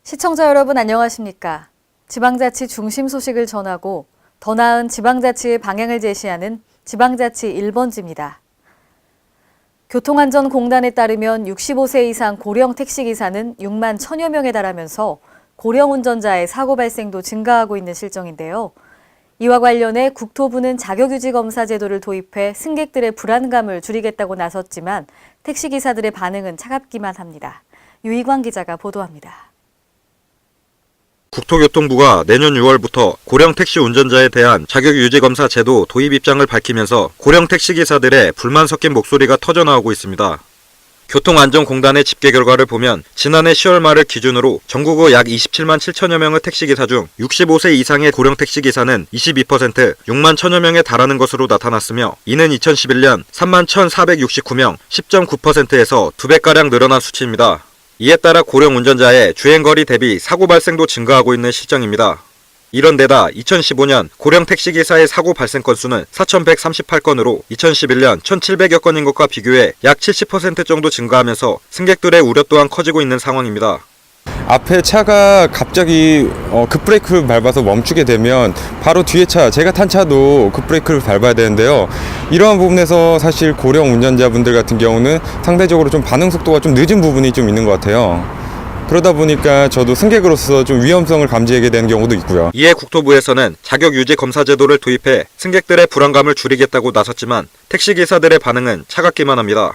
시청자 여러분 안녕하십니까? 지방자치 중심 소식을 전하고 더 나은 지방자치의 방향을 제시하는 지방자치 1번지입니다. 교통안전공단에 따르면 65세 이상 고령 택시기사는 6만 1천여 명에 달하면서 고령 운전자의 사고 발생도 증가하고 있는 실정인데요. 이와 관련해 국토부는 자격유지 검사 제도를 도입해 승객들의 불안감을 줄이겠다고 나섰지만 택시기사들의 반응은 차갑기만 합니다. 유희광 기자가 보도합니다. 국토교통부가 내년 6월부터 고령 택시 운전자에 대한 자격유지검사 제도 도입 입장을 밝히면서 고령 택시기사들의 불만 섞인 목소리가 터져나오고 있습니다. 교통안전공단의 집계 결과를 보면 지난해 10월 말을 기준으로 전국의 약 27만 7천여 명의 택시기사 중 65세 이상의 고령 택시기사는 22%, 6만 1천여 명에 달하는 것으로 나타났으며 이는 2011년 3만 1,469명, 10.9%에서 2배가량 늘어난 수치입니다. 이에 따라 고령 운전자의 주행거리 대비 사고 발생도 증가하고 있는 실정입니다. 이런 데다 2015년 고령 택시기사의 사고 발생 건수는 4,138건으로 2011년 1,700여 건인 것과 비교해 약 70% 정도 증가하면서 승객들의 우려 또한 커지고 있는 상황입니다. 앞에 차가 갑자기 급브레이크를 밟아서 멈추게 되면 바로 뒤에 차, 제가 탄 차도 급브레이크를 밟아야 되는데요. 이러한 부분에서 사실 고령 운전자분들 같은 경우는 상대적으로 좀 반응 속도가 좀 늦은 부분이 좀 있는 것 같아요. 그러다 보니까 저도 승객으로서 좀 위험성을 감지하게 되는 경우도 있고요. 이에 국토부에서는 자격유지 검사 제도를 도입해 승객들의 불안감을 줄이겠다고 나섰지만 택시기사들의 반응은 차갑기만 합니다.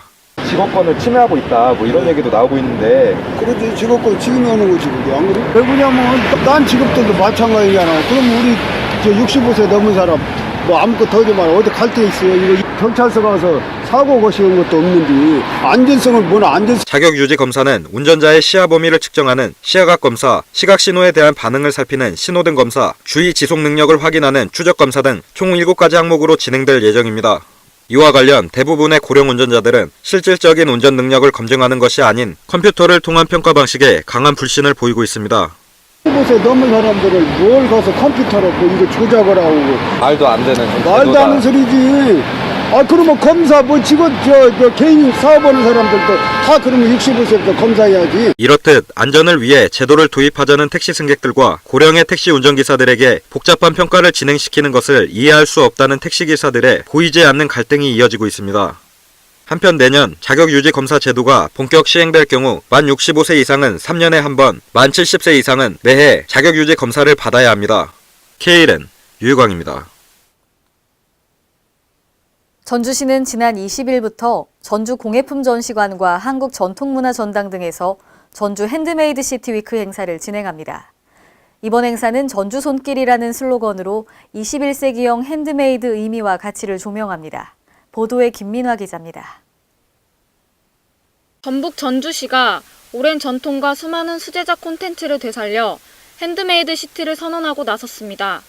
직업권을 침해하고 있다 뭐 이런 얘기도 나오고 있는데 그렇지, 직업권 침해하는 거지 그게 안 그래? 왜 그러냐면 난 직업들도 마찬가지잖아. 그럼 우리 65세 넘은 사람 뭐 아무것도 하지 마라 어디 갈 데 있어요. 이거 경찰서 가서 사고 거시는 것도 없는데 안전성을 뭐나 안전성. 자격유지 검사는 운전자의 시야 범위를 측정하는 시야각 검사, 시각 신호에 대한 반응을 살피는 신호등 검사, 주의 지속 능력을 확인하는 추적 검사 등 총 7가지 항목으로 진행될 예정입니다. 이와 관련 대부분의 고령 운전자들은 실질적인 운전 능력을 검증하는 것이 아닌 컴퓨터를 통한 평가 방식에 강한 불신을 보이고 있습니다. 65세 넘은 사람들을 뭘 가서 컴퓨터로 뭐 이거 조작을 하고 말도 안 되는 말도 안 하는 소리지. 아 그러면 검사 뭐 직원 저 개인 사업하는 사람들도 다 그러면 65세부터 검사해야지. 이렇듯 안전을 위해 제도를 도입하자는 택시 승객들과 고령의 택시 운전기사들에게 복잡한 평가를 진행시키는 것을 이해할 수 없다는 택시기사들의 보이지 않는 갈등이 이어지고 있습니다. 한편 내년 자격유지 검사 제도가 본격 시행될 경우 만 65세 이상은 3년에 한 번, 만 70세 이상은 매해 자격유지 검사를 받아야 합니다. KLN 유희광입니다. 전주시는 지난 20일부터 전주 공예품 전시관과 한국전통문화전당 등에서 전주 핸드메이드 시티위크 행사를 진행합니다. 이번 행사는 전주 손길이라는 슬로건으로 21세기형 핸드메이드 의미와 가치를 조명합니다. 보도에 김민화 기자입니다. 전북 전주시가 오랜 전통과 수많은 수제작 콘텐츠를 되살려 핸드메이드 시티를 선언하고 나섰습니다.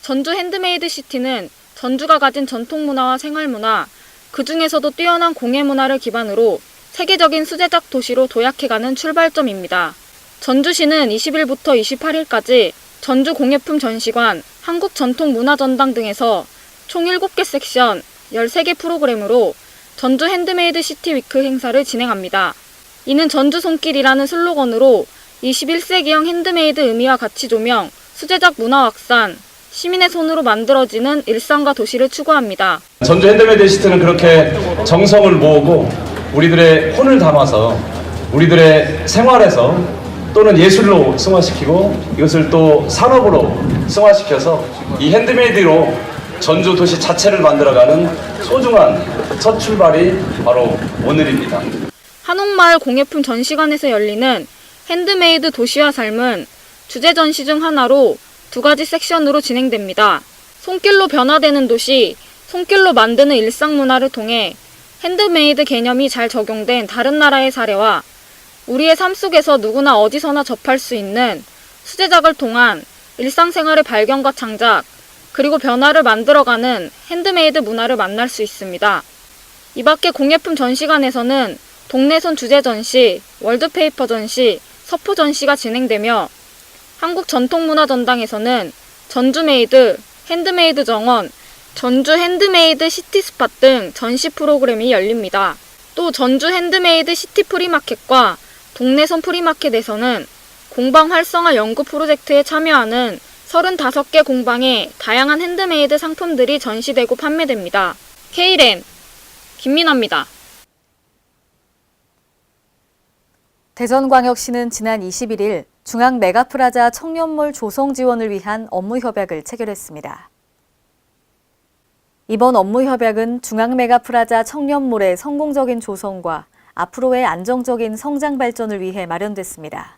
전주 핸드메이드 시티는 전주가 가진 전통문화와 생활문화, 그중에서도 뛰어난 공예문화를 기반으로 세계적인 수제작 도시로 도약해가는 출발점입니다. 전주시는 20일부터 28일까지 전주 공예품 전시관, 한국전통문화전당 등에서 총 7개 섹션, 13개 프로그램으로 전주 핸드메이드 시티위크 행사를 진행합니다. 이는 전주 손길이라는 슬로건으로 21세기형 핸드메이드 의미와 가치 조명, 수제작 문화 확산, 시민의 손으로 만들어지는 일상과 도시를 추구합니다. 전주 핸드메이드 시티는 그렇게 정성을 모으고 우리들의 혼을 담아서 우리들의 생활에서 또는 예술로 승화시키고 이것을 또 산업으로 승화시켜서 이 핸드메이드로 전주 도시 자체를 만들어가는 소중한 첫 출발이 바로 오늘입니다. 한옥마을 공예품 전시관에서 열리는 핸드메이드 도시와 삶은 주제 전시 중 하나로 2가지 섹션으로 진행됩니다. 손길로 변화되는 도시, 손길로 만드는 일상문화를 통해 핸드메이드 개념이 잘 적용된 다른 나라의 사례와 우리의 삶 속에서 누구나 어디서나 접할 수 있는 수제작을 통한 일상생활의 발견과 창작, 그리고 변화를 만들어가는 핸드메이드 문화를 만날 수 있습니다. 이 밖에 공예품 전시관에서는 동네손 주제 전시, 월드페이퍼 전시, 서포 전시가 진행되며 한국전통문화전당에서는 전주메이드, 핸드메이드 정원, 전주 핸드메이드 시티스팟 등 전시 프로그램이 열립니다. 또 전주 핸드메이드 시티 프리마켓과 동네손 프리마켓에서는 공방 활성화 연구 프로젝트에 참여하는 35개 공방에 다양한 핸드메이드 상품들이 전시되고 판매됩니다. K랜 김민아입니다. 대전광역시는 지난 21일 중앙 메가프라자 청년몰 조성 지원을 위한 업무 협약을 체결했습니다. 이번 업무 협약은 중앙 메가프라자 청년몰의 성공적인 조성과 앞으로의 안정적인 성장 발전을 위해 마련됐습니다.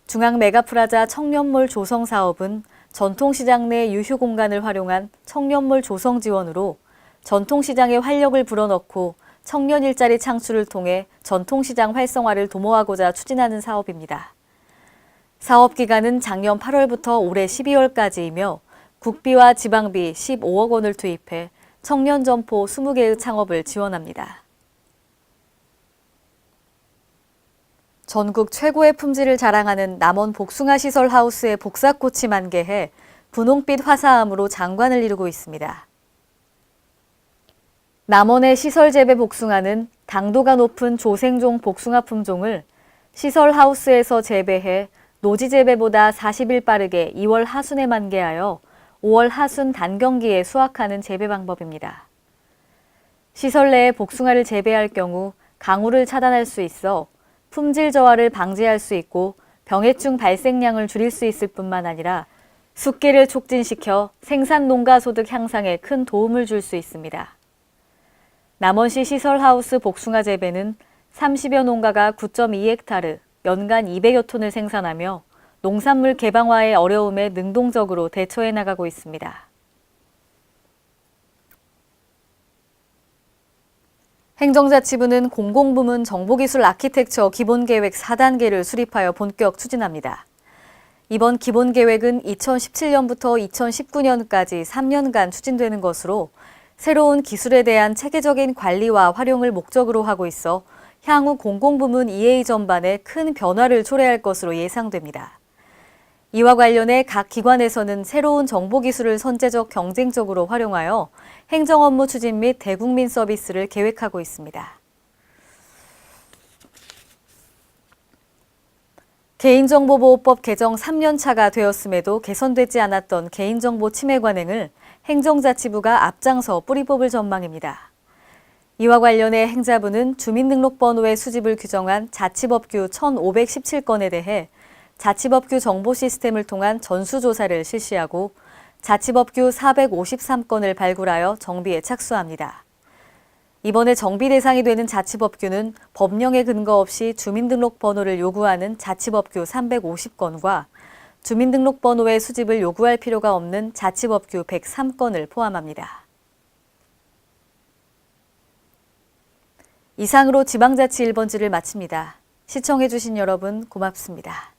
중앙 메가프라자 청년몰 조성 사업은 전통시장 내 유휴 공간을 활용한 청년몰 조성 지원으로 전통시장에 활력을 불어넣고 청년 일자리 창출을 통해 전통시장 활성화를 도모하고자 추진하는 사업입니다. 사업 기간은 작년 8월부터 올해 12월까지이며 국비와 지방비 15억 원을 투입해 청년 점포 20개의 창업을 지원합니다. 전국 최고의 품질을 자랑하는 남원 복숭아 시설 하우스의 복사꽃이 만개해 분홍빛 화사함으로 장관을 이루고 있습니다. 남원의 시설 재배 복숭아는 당도가 높은 조생종 복숭아 품종을 시설 하우스에서 재배해 노지 재배보다 40일 빠르게 2월 하순에 만개하여 5월 하순 단경기에 수확하는 재배 방법입니다. 시설 내에 복숭아를 재배할 경우 강우를 차단할 수 있어 품질 저하를 방지할 수 있고 병해충 발생량을 줄일 수 있을 뿐만 아니라 숙기를 촉진시켜 생산 농가 소득 향상에 큰 도움을 줄 수 있습니다. 남원시 시설하우스 복숭아 재배는 30여 농가가 9.2헥타르, 연간 200여 톤을 생산하며 농산물 개방화의 어려움에 능동적으로 대처해 나가고 있습니다. 행정자치부는 공공부문 정보기술 아키텍처 기본계획 4단계를 수립하여 본격 추진합니다. 이번 기본계획은 2017년부터 2019년까지 3년간 추진되는 것으로 새로운 기술에 대한 체계적인 관리와 활용을 목적으로 하고 있어 향후 공공부문 EA 전반에 큰 변화를 초래할 것으로 예상됩니다. 이와 관련해 각 기관에서는 새로운 정보기술을 선제적 경쟁적으로 활용하여 행정업무 추진 및 대국민 서비스를 계획하고 있습니다. 개인정보보호법 개정 3년차가 되었음에도 개선되지 않았던 개인정보 침해 관행을 행정자치부가 앞장서 뿌리 뽑을 전망입니다. 이와 관련해 행자부는 주민등록번호의 수집을 규정한 자치법규 1517건에 대해 자치법규 정보 시스템을 통한 전수조사를 실시하고 자치법규 453건을 발굴하여 정비에 착수합니다. 이번에 정비 대상이 되는 자치법규는 법령에 근거 없이 주민등록번호를 요구하는 자치법규 350건과 주민등록번호의 수집을 요구할 필요가 없는 자치법규 103건을 포함합니다. 이상으로 지방자치 1번지를 마칩니다. 시청해주신 여러분 고맙습니다.